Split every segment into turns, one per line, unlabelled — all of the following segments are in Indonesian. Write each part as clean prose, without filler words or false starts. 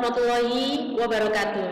warahmatullahi wabarakatuh.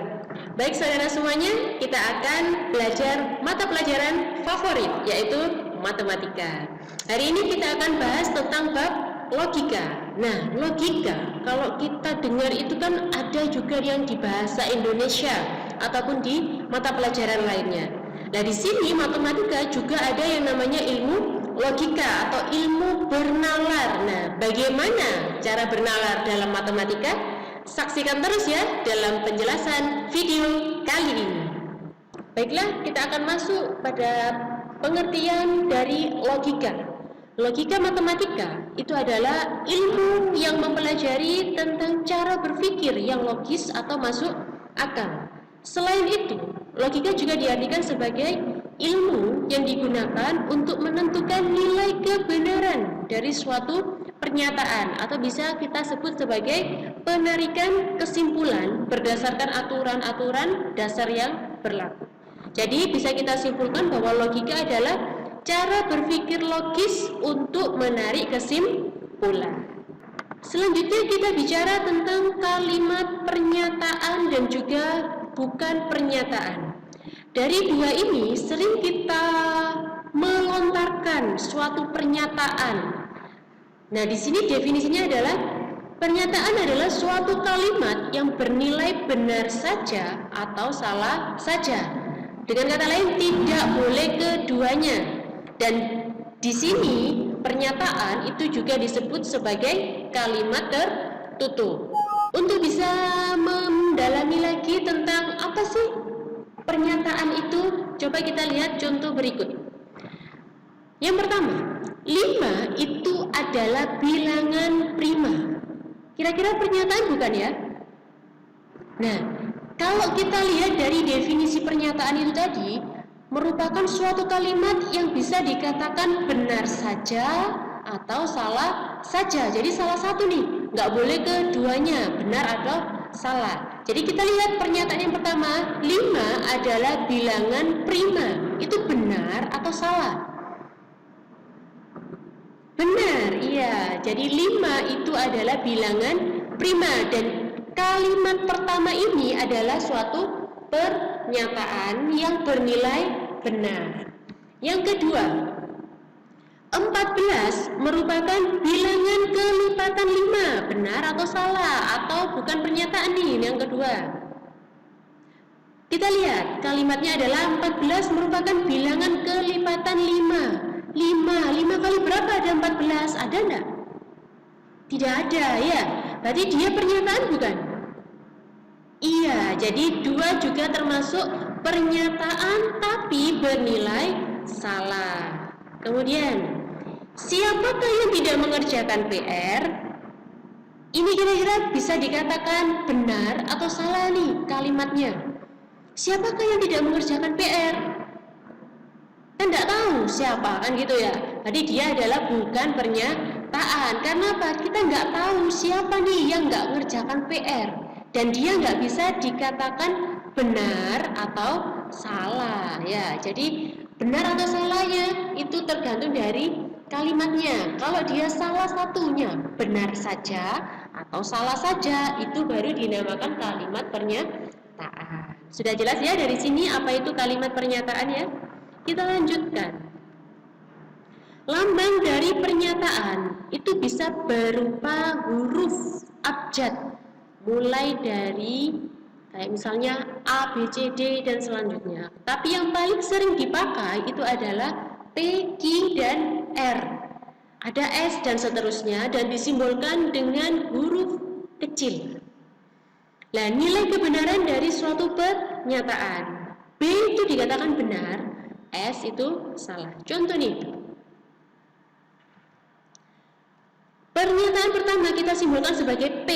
Baik saudara semuanya, kita akan belajar mata pelajaran favorit, yaitu matematika. Hari ini kita akan bahas tentang bab logika. Nah, logika kalau kita dengar itu kan ada juga yang di bahasa Indonesia ataupun di mata pelajaran lainnya. Nah, di sini matematika juga ada yang namanya ilmu logika atau ilmu bernalar. Nah, bagaimana cara bernalar dalam matematika? Saksikan terus ya dalam penjelasan video kali ini. Baiklah, kita akan masuk pada pengertian dari logika. Logika matematika itu adalah ilmu yang mempelajari tentang cara berpikir yang logis atau masuk akal. Selain itu, logika juga diartikan sebagai ilmu yang digunakan untuk menentukan nilai kebenaran dari suatu pernyataan, atau bisa kita sebut sebagai penarikan kesimpulan berdasarkan aturan-aturan dasar yang berlaku. Jadi bisa kita simpulkan bahwa logika adalah cara berpikir logis untuk menarik kesimpulan. Selanjutnya kita bicara tentang kalimat pernyataan dan juga bukan pernyataan. Dari dua ini sering kita melontarkan suatu pernyataan. Nah, di sini definisinya adalah pernyataan adalah suatu kalimat yang bernilai benar saja atau salah saja. Dengan kata lain, tidak boleh keduanya. Dan di sini pernyataan itu juga disebut sebagai kalimat tertutup. Untuk bisa mendalami lagi tentang apa sih pernyataan itu, coba kita lihat contoh berikut. Yang pertama, 5 itu adalah bilangan prima. Kira-kira pernyataan bukan ya? Nah, kalau kita lihat dari definisi pernyataan itu tadi, merupakan suatu kalimat yang bisa dikatakan benar saja atau salah saja. Jadi salah satu nih, nggak boleh keduanya, benar atau salah. Jadi kita lihat pernyataan yang pertama, 5 adalah bilangan prima. Itu benar atau salah? Benar, iya. Jadi 5 itu adalah bilangan prima. Dan kalimat pertama ini adalah suatu pernyataan yang bernilai benar. Yang kedua, 14 merupakan bilangan kelipatan 5. Benar atau salah? Atau bukan pernyataan nih yang kedua? Kita lihat, kalimatnya adalah 14 merupakan bilangan kelipatan 5. 5 kali berapa ada 14? Ada enggak? Tidak ada ya. Berarti dia pernyataan bukan? Iya, jadi 2 juga termasuk pernyataan tapi bernilai salah. Kemudian, siapakah yang tidak mengerjakan PR? Ini kira-kira bisa dikatakan benar atau salah nih kalimatnya? Siapakah yang tidak mengerjakan PR? Kan tidak tahu siapa, kan gitu ya. Jadi dia adalah bukan pernyataan. Karena apa? Kita nggak tahu siapa nih yang nggak mengerjakan PR, dan dia nggak bisa dikatakan benar atau salah ya. Jadi benar atau salahnya itu tergantung dari kalimatnya. Kalau dia salah satunya, benar saja atau salah saja, itu baru dinamakan kalimat pernyataan. Sudah jelas ya dari sini apa itu kalimat pernyataan ya? Kita lanjutkan. Lambang dari pernyataan itu bisa berupa huruf abjad, mulai dari kayak misalnya A, B, C, D dan selanjutnya. Tapi yang paling sering dipakai itu adalah P, Q, dan R. Ada S dan seterusnya, dan disimbolkan dengan huruf kecil. Nah, nilai kebenaran dari suatu pernyataan. B itu dikatakan benar, S itu salah. Contoh nih, pernyataan pertama kita simbolkan sebagai P.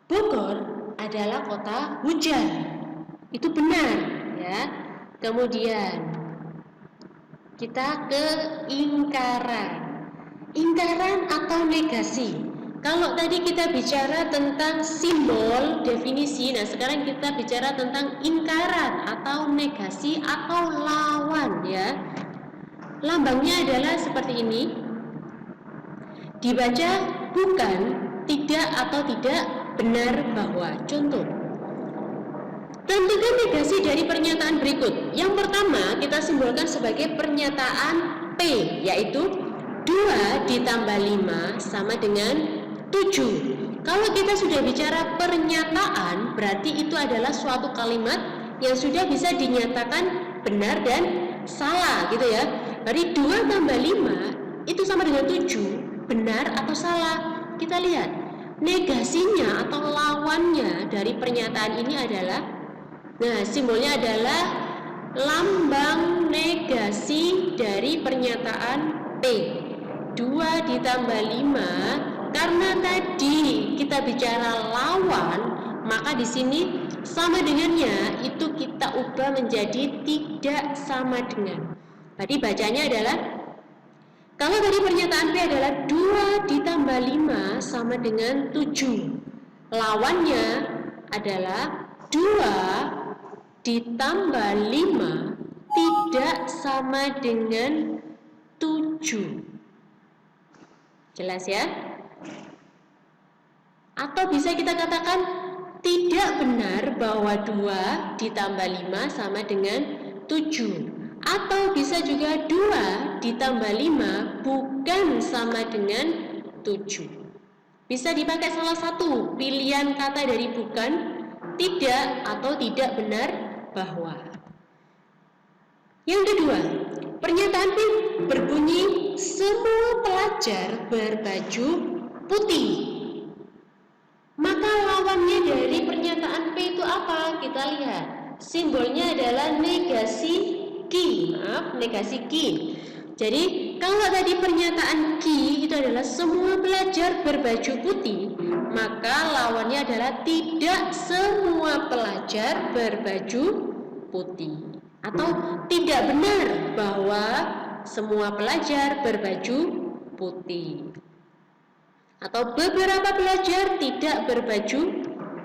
Bogor adalah kota hujan. Itu benar ya. Kemudian kita ke ingkaran. Ingkaran atau negasi. Kalau tadi kita bicara tentang simbol, definisi, nah sekarang kita bicara tentang ingkaran atau negasi atau lawan ya. Lambangnya adalah seperti ini. Dibaca bukan, tidak atau tidak benar bahwa. Contoh, tentukan negasi dari pernyataan berikut. Yang pertama kita simbolkan sebagai pernyataan P, yaitu 2 ditambah 5 sama dengan 7. Kalau kita sudah bicara pernyataan, berarti itu adalah suatu kalimat yang sudah bisa dinyatakan benar dan salah gitu ya. Dari 2 tambah 5 itu sama dengan 7, benar atau salah. Kita lihat, negasinya atau lawannya dari pernyataan ini adalah, nah simbolnya adalah lambang negasi dari pernyataan P. 2 ditambah 5, karena tadi kita bicara lawan, maka di sini sama dengannya itu kita ubah menjadi tidak sama dengan. Tadi bacanya adalah, kalau tadi pernyataan P adalah 2 ditambah 5 sama dengan 7. Lawannya adalah 2 ditambah 5 tidak sama dengan 7. Jelas ya? Atau bisa kita katakan tidak benar bahwa 2 ditambah 5 sama dengan 7. Atau bisa juga 2 ditambah 5 bukan sama dengan 7. Bisa dipakai salah satu pilihan kata dari bukan, tidak, atau tidak benar bahwa. Yang kedua, pernyataan P berbunyi semua pelajar berbaju putih. Maka lawannya dari pernyataan P itu apa? Kita lihat. Simbolnya adalah negasi ki. Negasi ki. Jadi kalau tadi pernyataan ki itu adalah semua pelajar berbaju putih, maka lawannya adalah tidak semua pelajar berbaju putih. Atau tidak benar bahwa semua pelajar berbaju putih. Atau beberapa pelajar tidak berbaju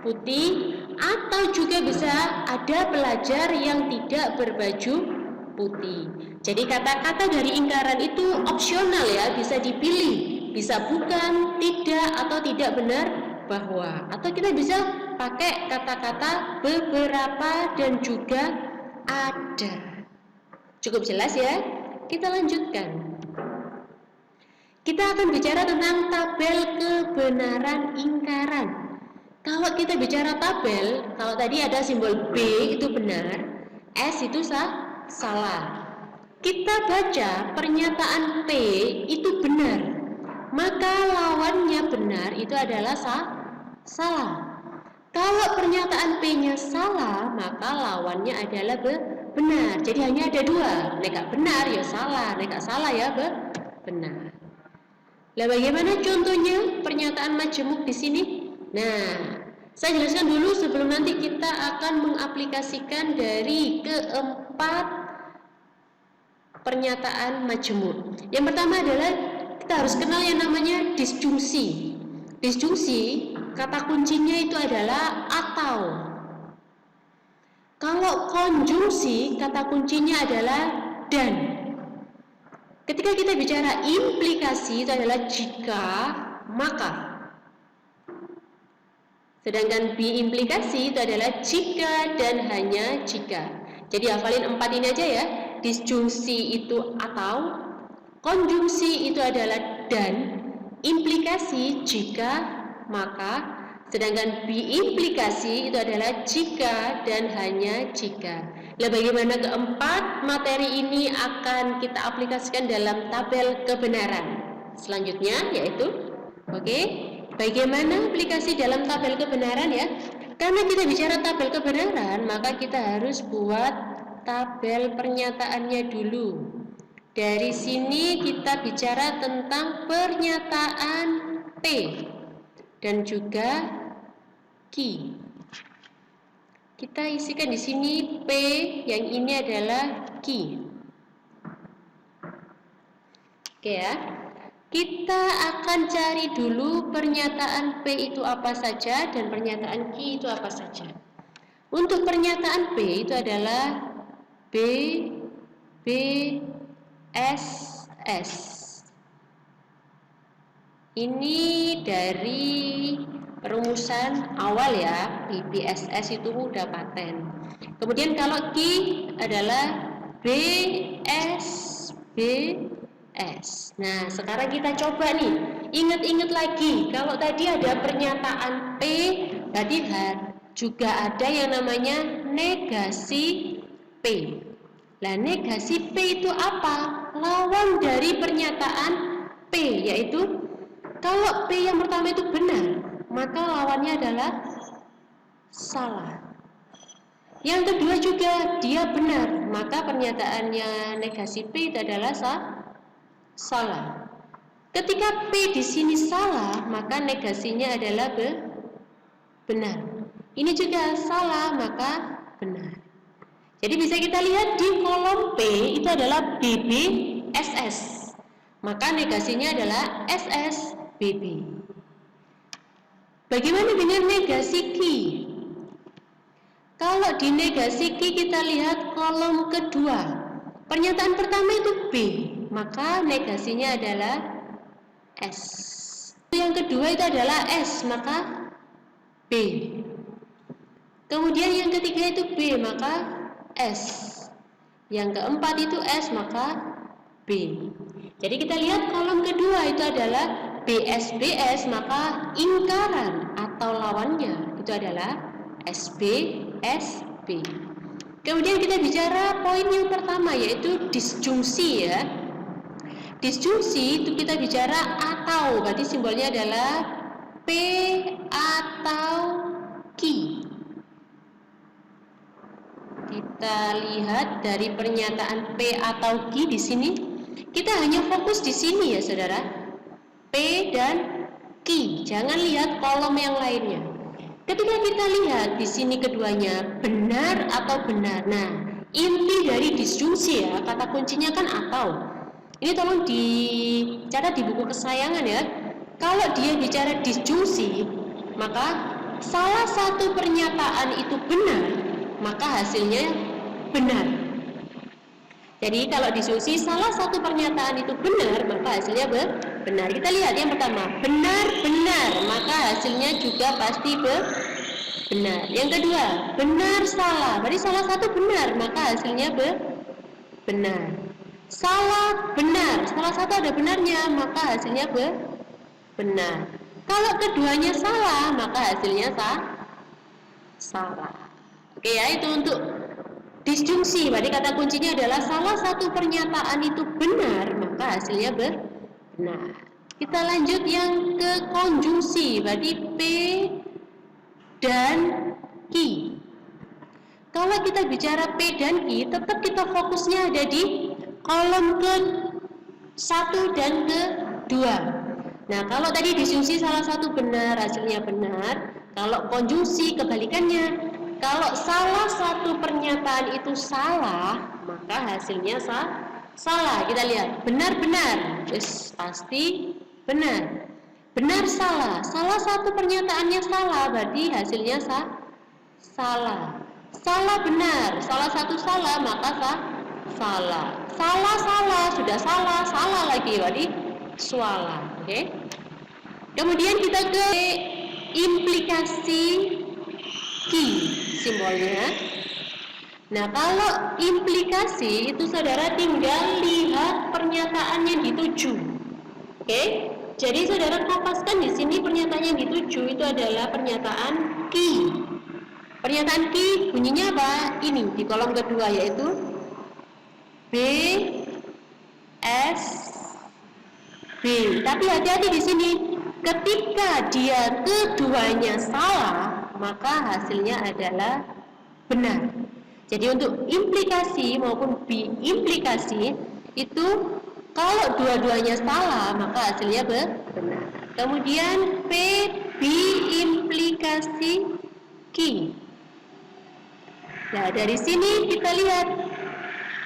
putih, atau juga bisa ada pelajar yang tidak berbaju putih. Jadi kata-kata dari ingkaran itu opsional ya, bisa dipilih, bisa bukan, tidak, atau tidak benar bahwa. Atau kita bisa pakai kata-kata beberapa dan juga ada. Cukup jelas ya? Kita lanjutkan. Kita akan bicara tentang tabel kebenaran ingkaran. Kalau kita bicara tabel, kalau tadi ada simbol B itu benar, S itu salah. Kita baca pernyataan P itu benar, maka lawannya benar itu adalah salah. Kalau pernyataan P-nya salah, maka lawannya adalah benar. Jadi hanya ada dua, nek benar ya salah, nek salah ya benar. Nah, bagaimana contohnya pernyataan majemuk di sini? Nah, saya jelaskan dulu sebelum nanti kita akan mengaplikasikan dari keempat pernyataan majemuk. Yang pertama adalah kita harus kenal yang namanya disjungsi. Disjungsi, kata kuncinya itu adalah atau. Kalau konjungsi, kata kuncinya adalah dan. Ketika kita bicara implikasi itu adalah jika, maka. Sedangkan biimplikasi itu adalah jika dan hanya jika. Jadi hafalin 4 ini aja ya. Disjungsi itu atau, konjungsi itu adalah dan, implikasi jika, maka, sedangkan biimplikasi itu adalah jika dan hanya jika. Nah, bagaimana keempat materi ini akan kita aplikasikan dalam tabel kebenaran selanjutnya, yaitu bagaimana aplikasi dalam tabel kebenaran ya. Karena kita bicara tabel kebenaran, maka kita harus buat tabel pernyataannya dulu. Dari sini kita bicara tentang pernyataan P dan juga Q. Kita isikan di sini P, yang ini adalah Q. Oke ya. Kita akan cari dulu pernyataan P itu apa saja dan pernyataan Q itu apa saja. Untuk pernyataan P itu adalah B, B, S, S. Ini dari perumusan awal ya, BBSS itu udah paten. Kemudian kalau Q adalah BSBS. Nah, sekarang kita coba nih, ingat-ingat lagi, kalau tadi ada pernyataan P, berarti juga ada yang namanya negasi P. Nah, negasi P itu apa? Lawan dari pernyataan P, yaitu kalau P yang pertama itu benar, maka lawannya adalah salah. Yang kedua juga dia benar, maka pernyataannya negasi P itu adalah salah. Ketika P di sini salah, maka negasinya adalah benar. Ini juga salah, maka benar. Jadi bisa kita lihat di kolom P itu adalah BBSS, maka negasinya adalah SSBB. Bagaimana dengan negasi Q? Kalau di negasi Q kita lihat kolom kedua, pernyataan pertama itu B, maka negasinya adalah S. Yang kedua itu adalah S, maka B. Kemudian yang ketiga itu B, maka S. Yang keempat itu S, maka B. Jadi kita lihat kolom kedua itu adalah BSBS, maka ingkaran atau lawannya itu adalah SB. Kemudian kita bicara poin yang pertama, yaitu disjungsi ya. Disjungsi itu kita bicara atau, berarti simbolnya adalah P atau Q. Kita lihat dari pernyataan P atau Q di sini. Kita hanya fokus di sini ya saudara, P dan Q. Jangan lihat kolom yang lainnya. Ketika kita lihat di sini keduanya benar atau benar. Nah, inti dari disjungsi ya, kata kuncinya kan atau. Ini tolong dicatat di buku kesayangan ya. Kalau dia bicara disjungsi, maka salah satu pernyataan itu benar, maka hasilnya benar. Jadi kalau disjungsi salah satu pernyataan itu benar, maka hasilnya benar. Kita lihat yang pertama, benar, maka hasilnya juga pasti benar. Yang kedua, benar salah, berarti salah satu benar, maka hasilnya benar. Salah benar, salah satu ada benarnya, maka hasilnya benar. Kalau keduanya salah, maka hasilnya salah. Oke ya, itu untuk disjungsi. Berarti kata kuncinya adalah salah satu pernyataan itu benar, maka hasilnya benar. Kita lanjut yang ke konjungsi, berarti P dan Q. Kalau kita bicara P dan Q, tetap kita fokusnya ada di kolom ke-1 dan ke-2. Nah, kalau tadi disjungsi salah satu benar, hasilnya benar. Kalau konjungsi kebalikannya. Kalau salah satu pernyataan itu salah, maka hasilnya salah. Kita lihat, benar, yes, pasti benar. Benar salah, salah satu pernyataannya salah, berarti hasilnya salah. Salah benar, salah satu salah, maka salah. Salah, sudah salah lagi, berarti salah. Oke. Kemudian kita ke implikasi Q simbolnya. Nah, kalau implikasi itu saudara tinggal lihat pernyataan yang dituju. Oke? Jadi saudara kopaskan di sini pernyataan yang dituju itu adalah pernyataan Q. Pernyataan Q bunyinya apa? Ini di kolom kedua, yaitu B S B. Tapi hati-hati di sini. Ketika dia keduanya salah, maka hasilnya adalah benar. Jadi untuk implikasi maupun biimplikasi itu kalau dua-duanya salah, maka hasilnya benar. Kemudian P biimplikasi Q. Nah, dari sini kita lihat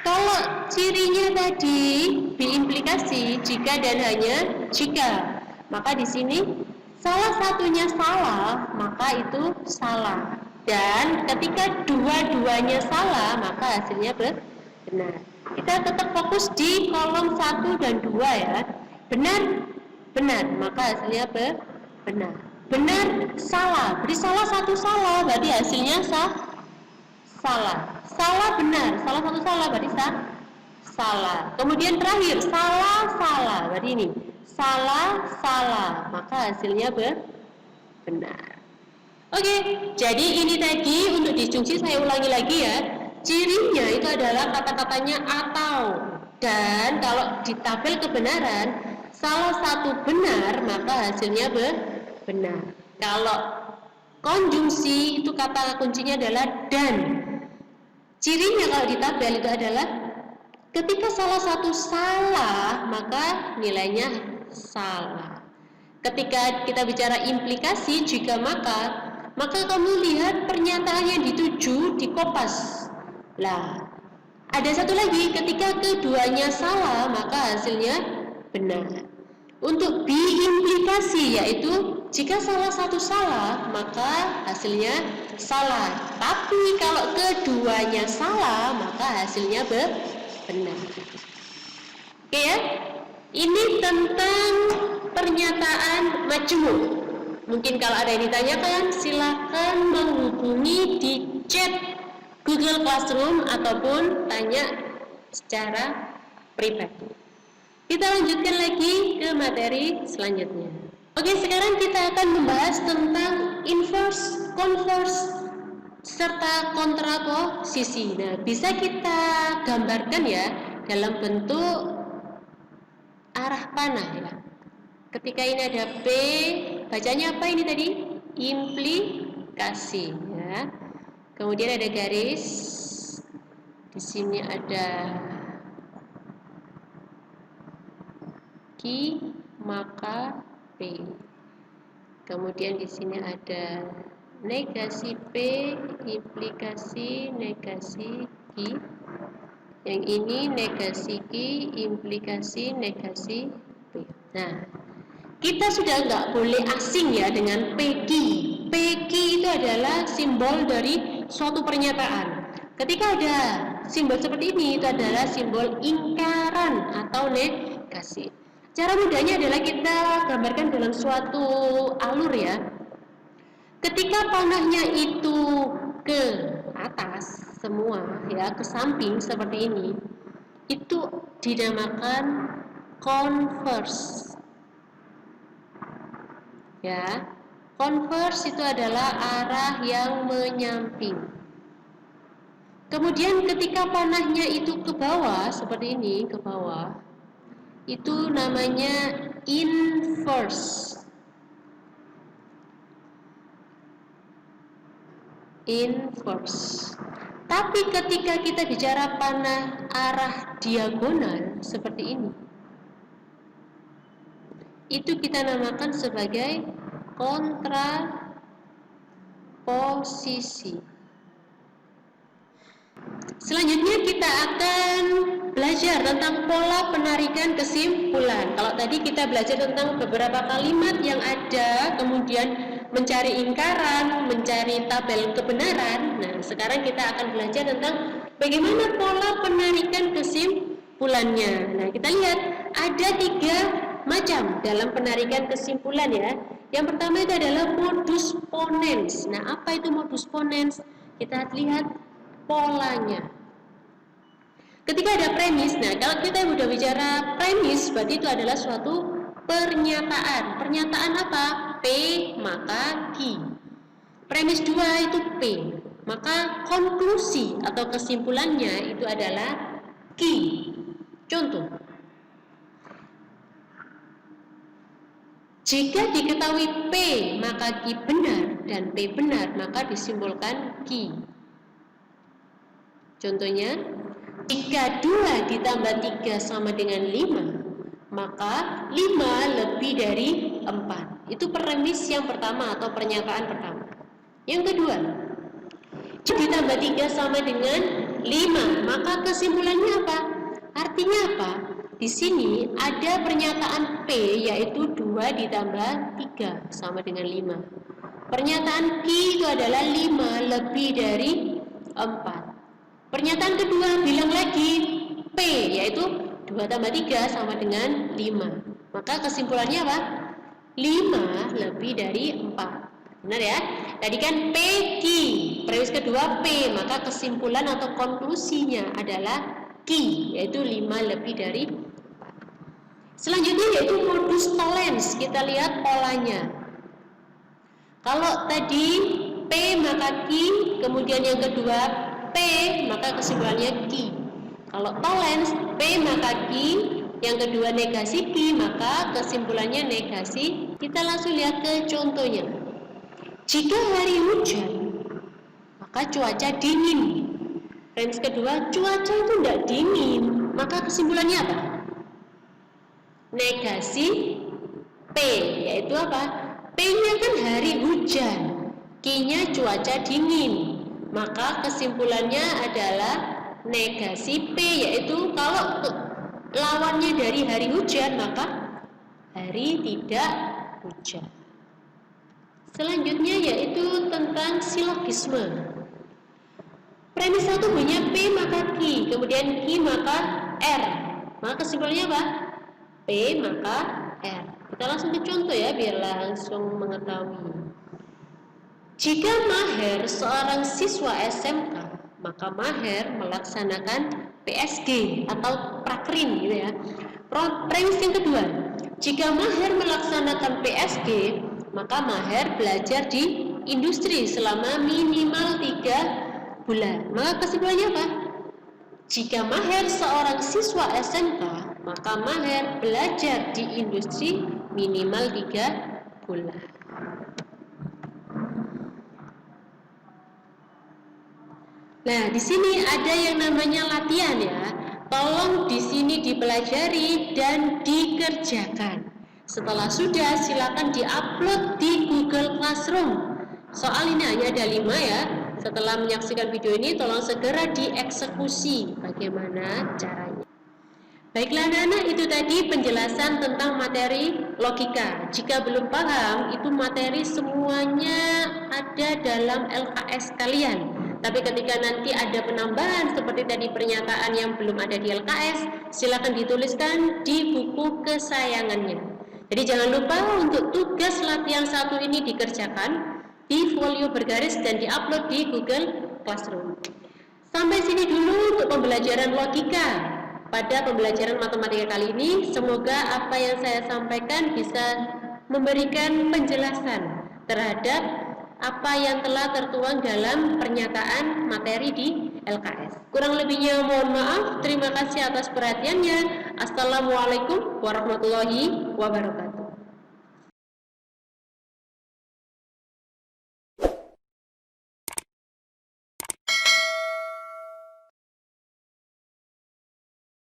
kalau cirinya tadi biimplikasi jika dan hanya jika, maka di sini salah satunya salah, maka itu salah. Dan ketika dua-duanya salah, maka hasilnya benar. Kita tetap fokus di kolom 1 dan 2 ya. Benar, maka hasilnya benar. benar, salah. Beri salah satu salah, berarti hasilnya salah. Salah benar, salah satu salah, berarti salah. Kemudian terakhir, salah, berarti ini. Salah, maka hasilnya benar. Oke, jadi ini tadi untuk disjungsi saya ulangi lagi ya. Cirinya itu adalah kata-katanya atau. Dan kalau di tabel kebenaran, salah satu benar, maka hasilnya benar. Kalau konjungsi itu kata kuncinya adalah dan. Cirinya kalau di tabel itu adalah ketika salah satu salah, maka nilainya salah. Ketika kita bicara implikasi jika maka kamu lihat pernyataan yang dituju di kopas. Lah, ada satu lagi, ketika keduanya salah, maka hasilnya benar. Untuk biimplikasi, yaitu jika salah satu salah, maka hasilnya salah. Tapi kalau keduanya salah, maka hasilnya benar. Oke ya? Ini tentang pernyataan majmuk. Mungkin kalau ada yang ditanyakan, silakan menghubungi di chat Google Classroom ataupun tanya secara pribadi. Kita lanjutkan lagi ke materi selanjutnya. Oke, sekarang kita akan membahas tentang inverse, converse, serta kontraposisi. Nah, bisa kita gambarkan ya dalam bentuk arah panah ya. Ketika ini ada P, bacanya apa ini tadi? Implikasi ya. Kemudian ada garis. Di sini ada Q, maka P. Kemudian di sini ada negasi P, implikasi negasi Q. Yang ini negasi Q, implikasi negasi P. Nah, kita sudah nggak boleh asing ya dengan PQ. PQ itu adalah simbol dari suatu pernyataan. Ketika ada simbol seperti ini, itu adalah simbol ingkaran atau negasi. Cara mudahnya adalah kita gambarkan dalam suatu alur ya. Ketika panahnya itu ke atas semua ya, ke samping seperti ini, itu dinamakan converse. Ya, converse itu adalah arah yang menyamping. Kemudian ketika panahnya itu ke bawah seperti ini, ke bawah, itu namanya inverse. Inverse. Tapi ketika kita bicara panah arah diagonal seperti ini, itu kita namakan sebagai kontraposisi. Selanjutnya kita akan belajar tentang pola penarikan kesimpulan. Kalau tadi kita belajar tentang beberapa kalimat yang ada, kemudian mencari ingkaran, mencari tabel kebenaran. Nah, sekarang kita akan belajar tentang bagaimana pola penarikan kesimpulannya. Nah, kita lihat ada 3 macam dalam penarikan kesimpulan ya. Yang pertama itu adalah modus ponens. Nah, apa itu modus ponens? Kita lihat polanya. Ketika ada premis, nah kalau kita sudah bicara premis, berarti itu adalah suatu pernyataan. Pernyataan apa? P maka Q. Premis 2 itu P, maka konklusi atau kesimpulannya itu adalah Q. Contoh, jika diketahui P maka Q benar dan P benar, maka disimbolkan Q. Contohnya, jika 2 ditambah 3 sama dengan 5, maka 5 lebih dari 4. Itu premis yang pertama atau pernyataan pertama. Yang kedua, jika ditambah 3 sama dengan 5, maka kesimpulannya apa? Artinya apa? Di sini ada pernyataan P, yaitu 2 ditambah 3 sama dengan 5. Pernyataan Q itu adalah 5 lebih dari 4. Pernyataan kedua bilang lagi P, yaitu 2 tambah 3 sama dengan 5. Maka kesimpulannya apa? 5 lebih dari 4. Benar ya? Tadi kan PQ, premis kedua P, maka kesimpulan atau konklusinya adalah Q, yaitu 5 lebih dari 4. Selanjutnya yaitu modus tollens. Kita lihat polanya. Kalau tadi P maka Q, kemudian yang kedua P, maka kesimpulannya Q. Kalau tollens P maka Q, yang kedua negasi Q, maka kesimpulannya negasi. Kita langsung lihat ke contohnya. Jika hari hujan, maka cuaca dingin. Premis kedua, cuaca itu tidak dingin, maka kesimpulannya apa? Negasi P, yaitu apa? P-nya kan hari hujan, Q-nya cuaca dingin, maka kesimpulannya adalah negasi P, yaitu kalau lawannya dari hari hujan, maka hari tidak hujan. Selanjutnya yaitu tentang silogisme. Premis 1 bunyinya P maka Q, kemudian Q maka R, maka kesimpulannya apa? P maka R. Kita langsung ke contoh ya, biar langsung mengetahui. Jika Maher seorang siswa SMK, maka Maher melaksanakan PSG atau prakrin gitu ya. Premis yang kedua, jika Maher melaksanakan PSG, maka Maher belajar di industri selama minimal 3 bulan. Maka kesimpulannya apa? Jika Maher seorang siswa SMK, maka Maher belajar di industri minimal 3 bulan. Nah, di sini ada yang namanya latihan ya. Tolong di sini dipelajari dan dikerjakan. Setelah sudah, silakan diupload di Google Classroom. Soal ini hanya ada 5 ya. Setelah menyaksikan video ini, tolong segera dieksekusi bagaimana caranya. Baiklah anak-anak, itu tadi penjelasan tentang materi logika. Jika belum paham, itu materi semuanya ada dalam LKS kalian. Tapi ketika nanti ada penambahan seperti tadi pernyataan yang belum ada di LKS, silakan dituliskan di buku kesayangannya. Jadi jangan lupa untuk tugas latihan 1 ini dikerjakan di folio bergaris dan diupload di Google Classroom. Sampai sini dulu untuk pembelajaran logika. Pada pembelajaran matematika kali ini, semoga apa yang saya sampaikan bisa memberikan penjelasan terhadap apa yang telah tertuang dalam pernyataan materi di LKS. Kurang lebihnya mohon maaf. Terima kasih atas perhatiannya. Assalamualaikum warahmatullahi wabarakatuh.